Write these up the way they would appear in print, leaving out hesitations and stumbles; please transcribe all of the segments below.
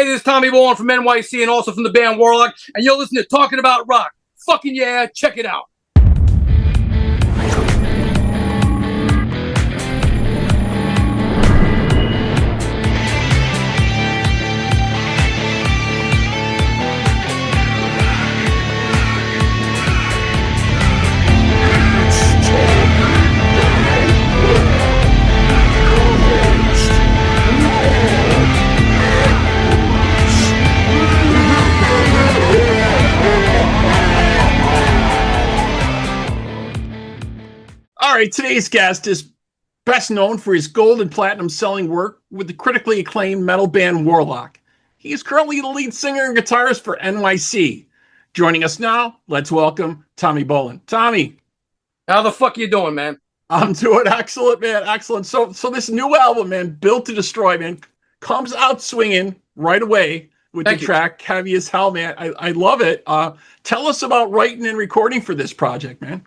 Hey, this is Tommy Bolan from N.Y.C. and also from the band Warlock, and you're listening to Talking About Rock. Fucking yeah, check it out. All right, today's guest is best known for his gold and platinum selling work with the critically acclaimed metal band Warlock. He is currently the lead singer and guitarist for N.Y.C. Joining us now, let's welcome Tommy Bolan. Tommy. How the fuck you doing, man? I'm doing excellent, man. Excellent. So this new album, man, Built to Destroy, man, comes out swinging right away with the track Heavy as Hell, man. I love it. Tell us about writing and recording for this project, man.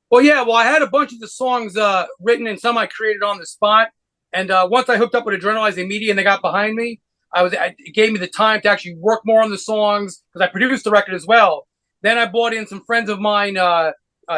Well, yeah, I had a bunch of the songs written and some I created on the spot. And once I hooked up with Adrenalize Media and they got behind me, it gave me the time to actually work more on the songs because I produced the record as well. Then I brought in some friends of mine,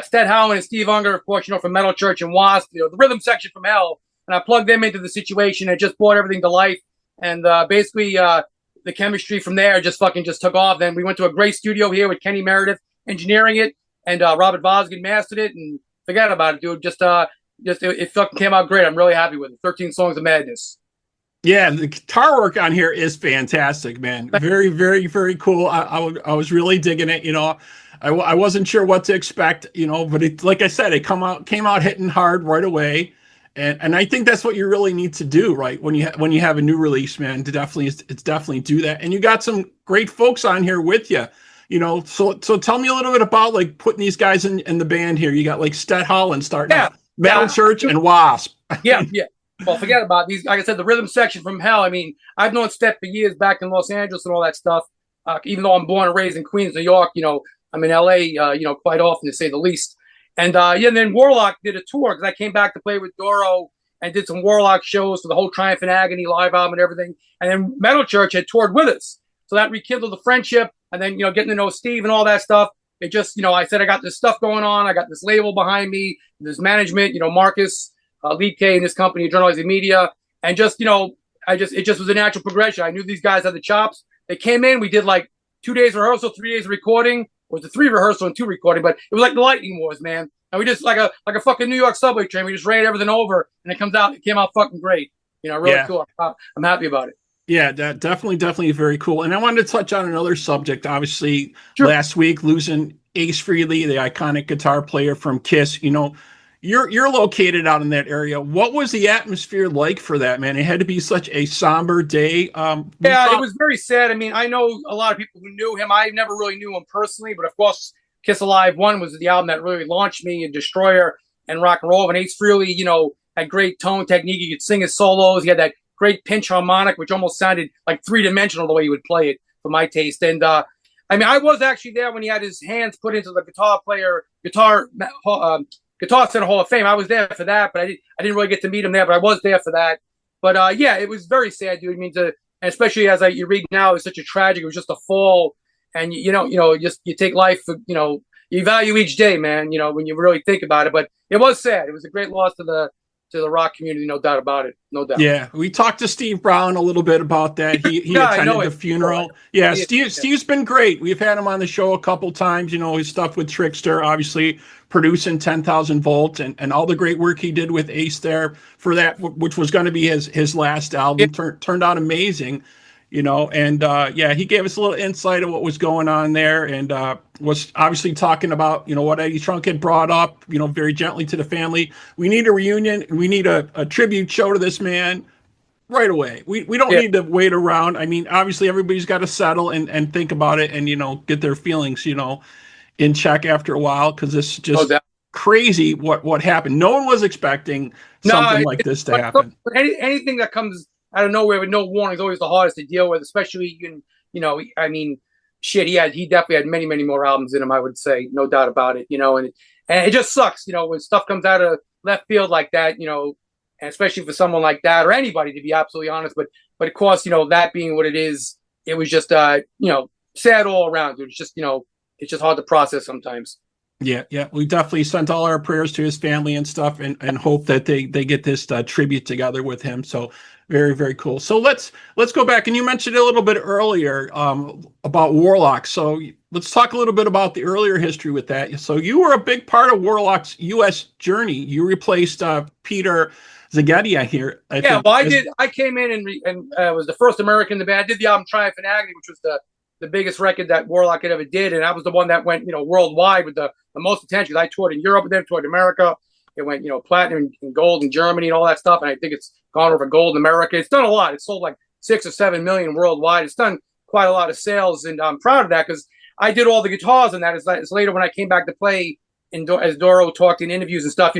Stet Howland and Steve Unger, of course, from Metal Church and W.A.S.P, the rhythm section from Hell. And I plugged them into the situation and just brought everything to life. And basically, the chemistry from there just took off. Then we went to a great studio here with Kenny Meredith engineering it. And Robert Vosgin mastered it, and forget about it, dude. It fucking came out great. I'm really happy with it. 13 songs of madness. Yeah, the guitar work on here is fantastic, man. Very, very, very cool. I was really digging it. I wasn't sure what to expect, but it, like I said, it came out hitting hard right away, and I think that's what you really need to do, right? When you have a new release, man, it's definitely do that. And you got some great folks on here with you. So tell me a little bit about like putting these guys in the band here. You got like Stet Howland starting out, Metal Church and W.A.S.P. Yeah. Well, forget about these. Like I said, the rhythm section from Hell. I mean, I've known Stet for years back in Los Angeles and all that stuff. Even though I'm born and raised in Queens, New York, I'm in LA, quite often to say the least. And and then Warlock did a tour because I came back to play with Doro and did some Warlock shows for the whole Triumph and Agony live album and everything. And then Metal Church had toured with us, so that rekindled the friendship. And then, getting to know Steve and all that stuff, it just, I said, I got this stuff going on. I got this label behind me, this management, Marcus, Lead K in this company, Adrenalize Media. And just, it just was a natural progression. I knew these guys had the chops. They came in, we did like 2 days rehearsal, 3 days recording. It was a 3 rehearsal and 2 recording, but it was like the Lightning Wars, man. And we just, like a fucking New York subway train, we just ran everything over and it came out fucking great. Really cool. I'm happy about it. Yeah, that definitely very cool. And I wanted to touch on another subject. Obviously, last week losing Ace Frehley, the iconic guitar player from Kiss. You're located out in that area. What was the atmosphere like for that, man? It had to be such a somber day. It was very sad. I mean, I know a lot of people who knew him. I never really knew him personally, but of course, Kiss Alive 1 was the album that really launched me, and Destroyer and rock and roll. And Ace Frehley, had great tone technique. He could sing his solos. He had that great pinch harmonic, which almost sounded like 3-dimensional the way he would play it for my taste. And I I was actually there when he had his hands put into the guitar Center Hall of Fame. I was there for that, but I didn't really get to meet him there, but I was there for that. But it was very sad, dude. I mean, and especially as you read now, it's such a tragic. It was just a fall, and you take life, you value each day, man. When you really think about it. But it was sad. It was a great loss to the rock community, no doubt about it. No doubt. Yeah, we talked to Steve Brown a little bit about that. He attended the funeral. Yeah, Steve's been great. We've had him on the show a couple times. His stuff with Trickster, obviously producing 10,000 Volts and all the great work he did with Ace there for that, which was going to be his last album. Turned out amazing. And he gave us a little insight of what was going on there, and was obviously talking about, what Eddie Trunk had brought up, very gently to the family. We need a reunion. We need a tribute show to this man right away. We don't need to wait around. I mean, obviously everybody's got to settle and think about it and, get their feelings, in check after a while, because this is just crazy what happened. No one was expecting something like this to happen. Anything that comes out of nowhere with no warning is always the hardest to deal with, especially, he definitely had many, many more albums in him, I would say, no doubt about it, and it just sucks, when stuff comes out of left field like that, and especially for someone like that or anybody, to be absolutely honest, but of course, that being what it is, it was just sad all around. It was just it's just hard to process sometimes. Yeah, yeah, we definitely sent all our prayers to his family and stuff, and hope that they get this tribute together with him. So very, very cool. So let's go back, and you mentioned a little bit earlier about Warlock. So let's talk a little bit about the earlier history with that. So you were a big part of Warlock's U.S. journey. You replaced Peter Zagedia here. I came in and was the first American in the band. I did the album Triumph and Agony, which was the biggest record that Warlock had ever did, and that was the one that went worldwide with the most attention. I toured in Europe with them, toured America. It went platinum and gold in Germany and all that stuff, and I think it's gone over gold in America. It's done a lot. It's sold like 6 or 7 million worldwide. It's done quite a lot of sales, and I'm proud of that because I did all the guitars in that. It's later when I came back to play, as Doro talked in interviews and stuff.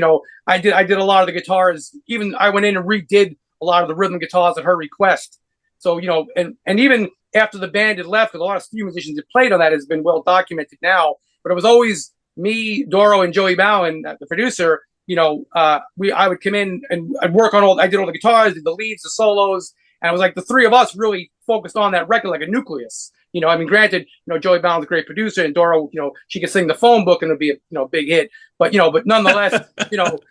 I did a lot of the guitars. Even I went in and redid a lot of the rhythm guitars at her request. So and even after the band had left, because a lot of studio musicians had played on that, has been well documented now. But it was always me, Doro, and Joey Bowen, the producer. I would come in and I'd work on I did all the guitars, did the leads, the solos, and it was like the three of us really focused on that record like a nucleus. Granted, Joey Bowen's a great producer, and Doro, she could sing the phone book and it'd be a big hit. But nonetheless,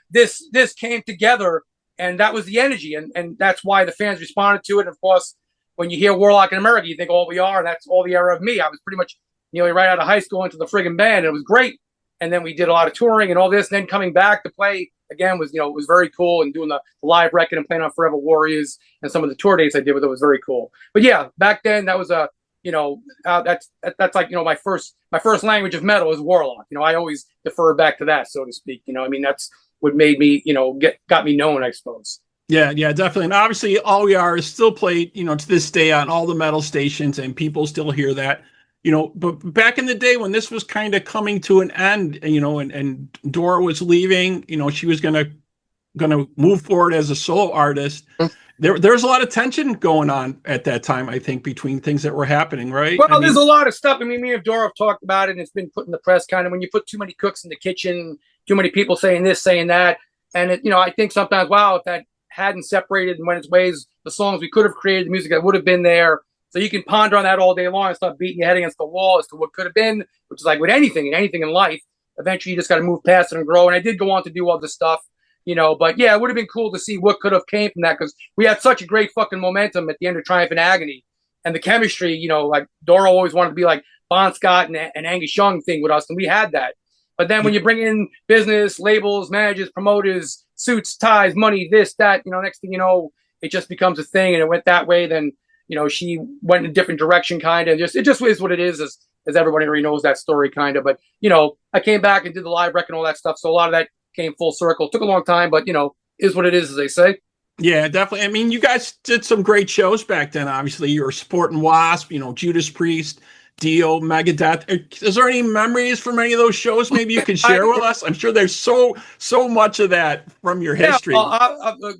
this came together, and that was the energy, and that's why the fans responded to it. And of course, when you hear Warlock in America, you think all we are, and that's all the era of me. I was pretty much nearly right out of high school into the friggin' band, and it was great. And then we did a lot of touring and all this. And then coming back to play again was, it was very cool. And doing the live record and playing on Forever Warriors and some of the tour dates I did with it was very cool. But yeah, back then that was that's like my first language of metal is Warlock. I always defer back to that, so to speak. That's what made me got me known, I suppose. Yeah, definitely. And obviously All We Are is still played, to this day on all the metal stations, and people still hear that. But back in the day when this was kind of coming to an end, and Dora was leaving, she was gonna move forward as a solo artist. There's a lot of tension going on at that time, I think, between things that were happening, right? Well, there's a lot of stuff. Me and Dora have talked about it, and it's been put in the press kind of when you put too many cooks in the kitchen, too many people saying this, saying that. And I think sometimes, wow, if that hadn't separated and went its ways, the songs we could have created, the music that would have been there. So you can ponder on that all day long and start beating your head against the wall as to what could have been, which is like with anything in life. Eventually, you just got to move past it and grow. And I did go on to do all this stuff, But yeah, it would have been cool to see what could have came from that, because we had such a great fucking momentum at the end of Triumph and Agony, and the chemistry. Like Doro always wanted to be like Bon Scott and Angus Young thing with us, and we had that. But then when you bring in business, labels, managers, promoters, suits, ties, money, this, that, next thing you know, it just becomes a thing, and it went that way. Then she went in a different direction, kind of. It just is what it is, as everybody already knows that story, kind of. But I came back and did the live record and all that stuff, so a lot of that came full circle. It took a long time, but is what it is, as they say. Yeah, definitely. You guys did some great shows back then. Obviously, you were supporting W.A.S.P, Judas Priest, Dio, Megadeth. Is there any memories from any of those shows maybe you could share with us? I'm sure there's so much of that from your history.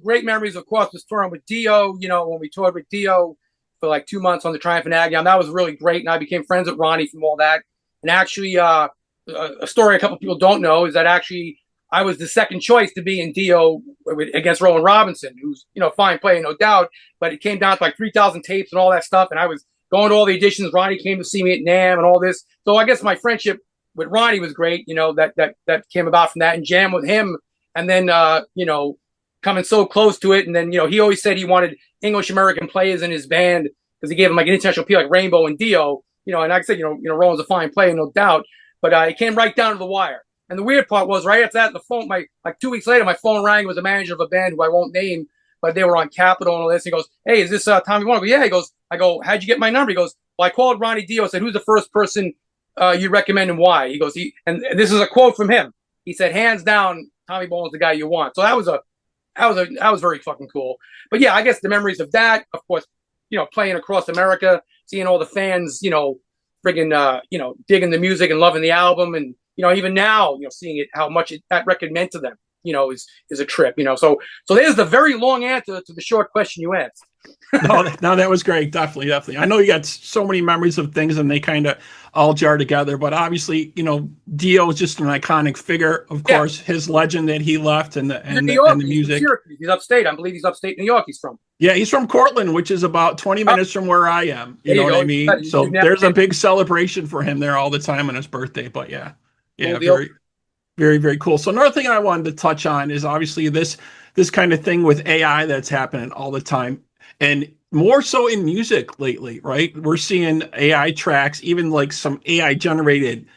Great memories, of course, was touring with Dio. When we toured with Dio for like 2 months on the Triumph and Agony, that was really great, and I became friends with Ronnie from all that. And actually, a story a couple people don't know is that actually I was the second choice to be in Dio against Roland Robinson, who's fine player, no doubt, but it came down to like 3,000 tapes and all that stuff, and I was going to all the auditions. Ronnie came to see me at NAMM and all this. So I guess my friendship with Ronnie was great, that came about from that, and jam with him. And then, coming so close to it. And then, he always said he wanted English American players in his band because he gave him like an international appeal, like Rainbow and Dio, and like I said, Roland's a fine player, no doubt, but it came right down to the wire. And the weird part was right after that, the phone, like 2 weeks later, my phone rang. It was a manager of a band who I won't name, but they were on Capitol and all this. He goes, "Hey, is this Tommy Warlock?" Yeah. He goes, I go, "How'd you get my number?" He goes, "Well, I called Ronnie Dio. I said, who's the first person you recommend and why?" He goes, and this is a quote from him. He said, "Hands down, Tommy Bolan's the guy you want." So that was very fucking cool. But yeah, I guess the memories of that, of course, playing across America, seeing all the fans, friggin', digging the music and loving the album, and even now, seeing it, how much that record meant to them, is a trip. So there's the very long answer to the short question you asked. No, that was great. Definitely. I know you got so many memories of things and they kind of all jar together, but obviously, Dio is just an iconic figure. Of Yeah, course, his legend that he left and he's in New York. the He's from music. Syracuse. He's upstate. I believe he's upstate New York. He's from. Yeah, he's from Cortland, which is about 20 Oh, minutes from where I am. You there know you what I go. mean? You So never there's a did. big celebration for him there all the time on his birthday. But yeah, Cool deal. very, very, very cool. So another thing I wanted to touch on is obviously this kind of thing with AI that's happening all the time, and more so in music lately, right? We're seeing AI tracks, even like some AI generated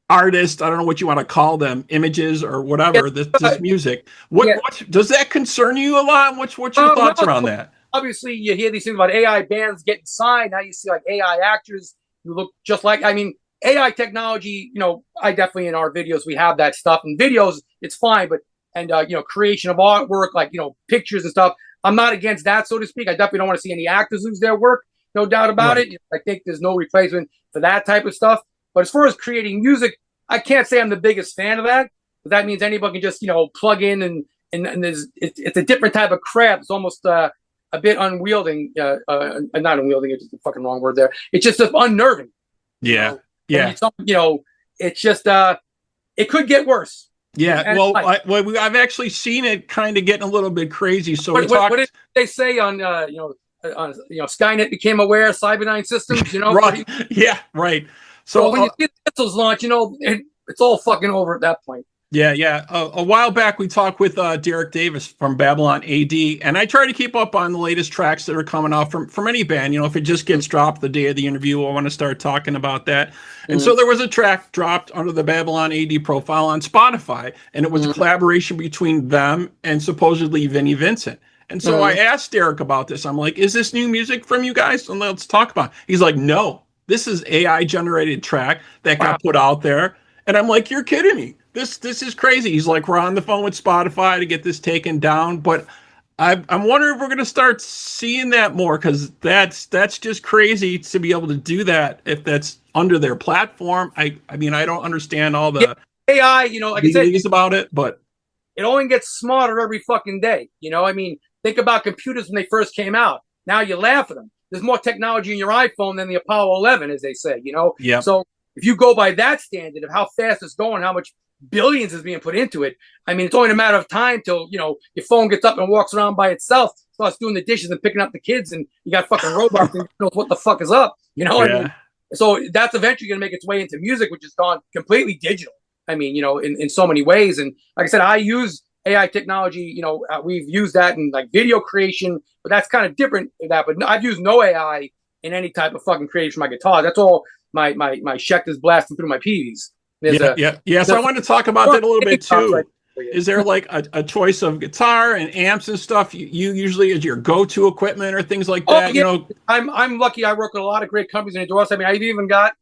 artists. I don't know what you want to call them, images or Yeah, whatever. This music. yeah. What does that concern you a lot? What's your thoughts Well, around that? obviously you hear these things about AI bands getting signed. Now you see like AI actors who look just like. I mean, AI technology. I definitely in our videos we have that stuff. In videos, it's fine, but and creation of artwork, like pictures and stuff. I'm not against that, so to speak. I definitely don't want to see any actors lose their work. No doubt about Right. it. I think there's no replacement for that type of stuff. But as far as creating music, I can't say I'm the biggest fan of that. But that means anybody can just plug in and it's a different type of craft. It's almost a bit unwielding, not unwielding. It's just the fucking wrong word there. It's just unnerving. Yeah. Yeah. It's just it could get worse. Yeah. Well, I've actually seen it kind of getting a little bit crazy. So what did they say on Skynet became aware of Cyberdyne systems? Right. Yeah. Right. So when you see the missiles launch, it's all fucking over at that point. Yeah. A while back, we talked with Derek Davis from Babylon AD, and I try to keep up on the latest tracks that are coming out from any band. If it just gets dropped the day of the interview, I want to start talking about that. And so there was a track dropped under the Babylon AD profile on Spotify, and it was a collaboration between them and supposedly Vinnie Vincent. And so I asked Derek about this. I'm like, is this new music from you guys? And let's talk about it. He's like, no, this is AI generated track that got put out there. And I'm like, you're kidding me. This is crazy. He's like, we're on the phone with Spotify to get this taken down. But I'm wondering if we're going to start seeing that more, because that's just crazy to be able to do that if that's under their platform. I mean, I don't understand all the AI, like I said, about it, but it only gets smarter every fucking day. I mean, think about computers when they first came out. Now you laugh at them. There's more technology in your iPhone than the Apollo 11, as they say. Yeah. So if you go by that standard of how fast it's going, how much billions is being put into it, I mean, it's only a matter of time till your phone gets up and walks around by itself, starts doing the dishes and picking up the kids, and you got fucking robots and knows what the fuck is up. Yeah. I mean, so that's eventually going to make its way into music, which has gone completely digital. I mean, in so many ways. And like I said, I use AI technology. We've used that in like video creation, but that's kind of different than that. But I've used no AI in any type of fucking creation for my guitar. That's all my Schecter's blasting through my PVs. Yeah. So I wanted to talk about that a little bit too. Right. Is there like a choice of guitar and amps and stuff you usually as your go-to equipment or things like that? Yeah. I'm lucky. I work with a lot of great companies in endorse. I mean, I've even got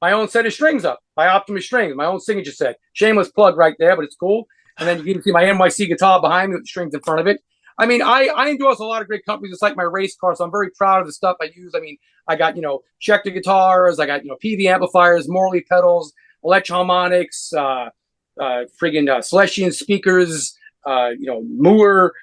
my own set of strings up by Optimus Strings, my own signature set. Shameless plug right there, but it's cool. And then you can see my N.Y.C. guitar behind me with the strings in front of it. I mean, I endorse a lot of great companies. It's like my race car, so I'm very proud of the stuff I use. I mean, I got, Schecter guitars, I got, PV amplifiers, Morley pedals, electro-harmonics, friggin' Celestian speakers, Moore,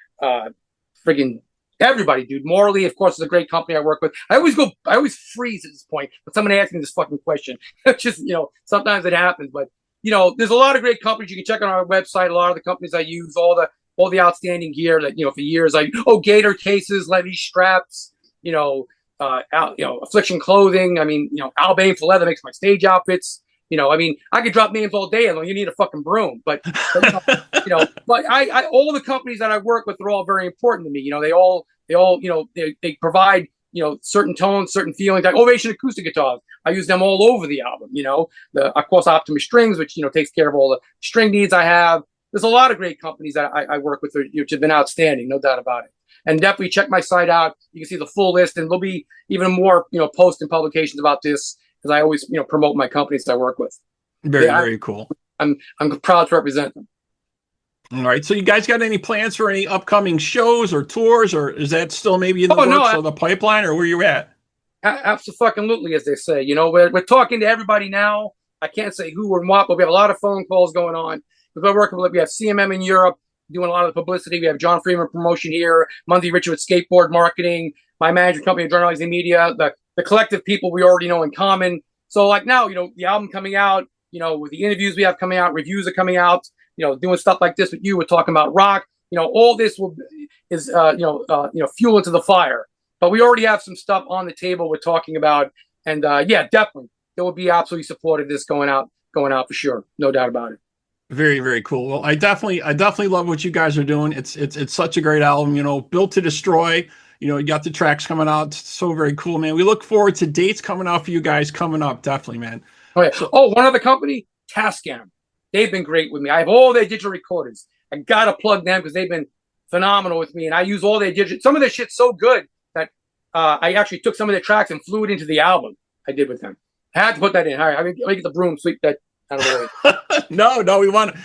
friggin' everybody, dude. Morley, of course, is a great company I work with. I always freeze at this point when someone asks me this fucking question. It's just, sometimes it happens, but there's a lot of great companies. You can check on our website. A lot of the companies I use, all the outstanding gear that, for years, Gator cases, Levy straps, Affliction clothing. I mean, Albane for leather makes my stage outfits. I mean, I could drop names all day long. You need a fucking broom, but but I all the companies that I work with are all very important to me. They all they provide certain tones, certain feelings. Like Ovation acoustic guitars, I use them all over the album. Of course Optimus Strings, which takes care of all the string needs I have. There's a lot of great companies that I work with, which have been outstanding, no doubt about it. And definitely check my site out. You can see the full list, and there'll be even more posts and publications about this, because I always promote my companies that I work with. Very cool. I'm proud to represent them. All right. So you guys got any plans for any upcoming shows or tours, or is that still maybe in the works or the pipeline, or where you at? Absolutely, as they say. We're talking to everybody now. I can't say who or what, but we have a lot of phone calls going on. We're working with, we have CMM in Europe, doing a lot of the publicity. We have John Freeman promotion here, Monthly Richard with skateboard marketing, my management company, Journalizing Media, the collective people we already know in common. So like now, the album coming out, with the interviews we have coming out, reviews are coming out, doing stuff like this with you. We're talking about rock. All this is fuel into the fire. But we already have some stuff on the table we're talking about, and yeah, definitely there will be absolutely supportive of this going out for sure, no doubt about it. Very, very cool. Well, I definitely love what you guys are doing. It's such a great album. Built to Destroy. You got the tracks coming out. It's so very cool, man. We look forward to dates coming out for you guys coming up. Definitely, man. Oh, yeah. One other company, Tascam. They've been great with me. I have all their digital recorders. I gotta plug them because they've been phenomenal with me, and I use all their digital. Some of their shit's so good that I actually took some of their tracks and flew it into the album I did with them. I had to put that in. All right, let me get the broom, sweep that out of the way. No, we want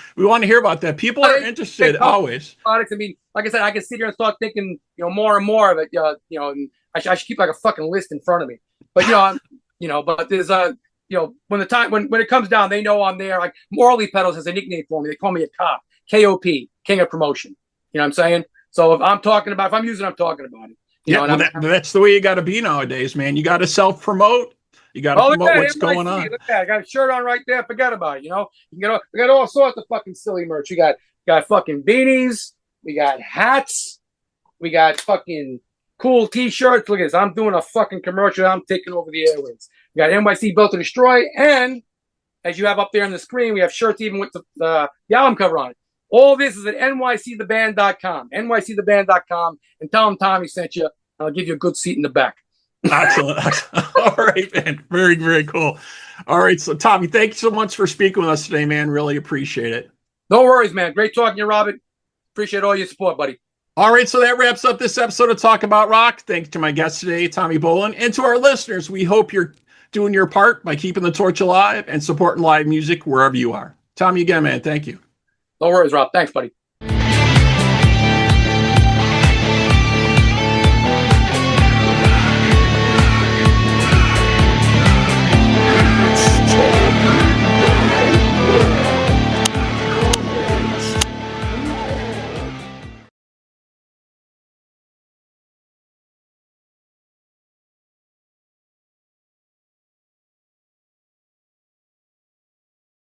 to hear about that. People are interested always. Products. I mean, like I said, I can sit here and start thinking, more and more of it. And I should keep like a fucking list in front of me. But but there's when it comes down, they know I'm there. Like Morley Pedals has a nickname for me. They call me a cop. KOP, King of Promotion. You know what I'm saying? So if I'm using it, I'm talking about it. That's the way you got to be nowadays, man. You got to self-promote. You got to promote what's going on. Look at that. I got a shirt on right there. Forget about it. We got all sorts of fucking silly merch. We got fucking beanies. We got hats. We got fucking cool T-shirts. Look at this. I'm doing a fucking commercial. I'm taking over the airwaves. We got N.Y.C. Built to Destroy. And as you have up there on the screen, we have shirts even with the album cover on it. All this is at NYCtheband.com. NYCtheband.com. And tell them Tommy sent you. I'll give you a good seat in the back. Excellent. All right, man. Very, very cool. All right. So, Tommy, thank you so much for speaking with us today, man. Really appreciate it. No worries, man. Great talking to you, Robert. Appreciate all your support, buddy. All right. So that wraps up this episode of Talk About Rock. Thanks to my guest today, Tommy Bolan. And to our listeners, we hope you're doing your part by keeping the torch alive and supporting live music wherever you are. Tommy, again, man, thank you. No worries, Rob. Thanks, buddy.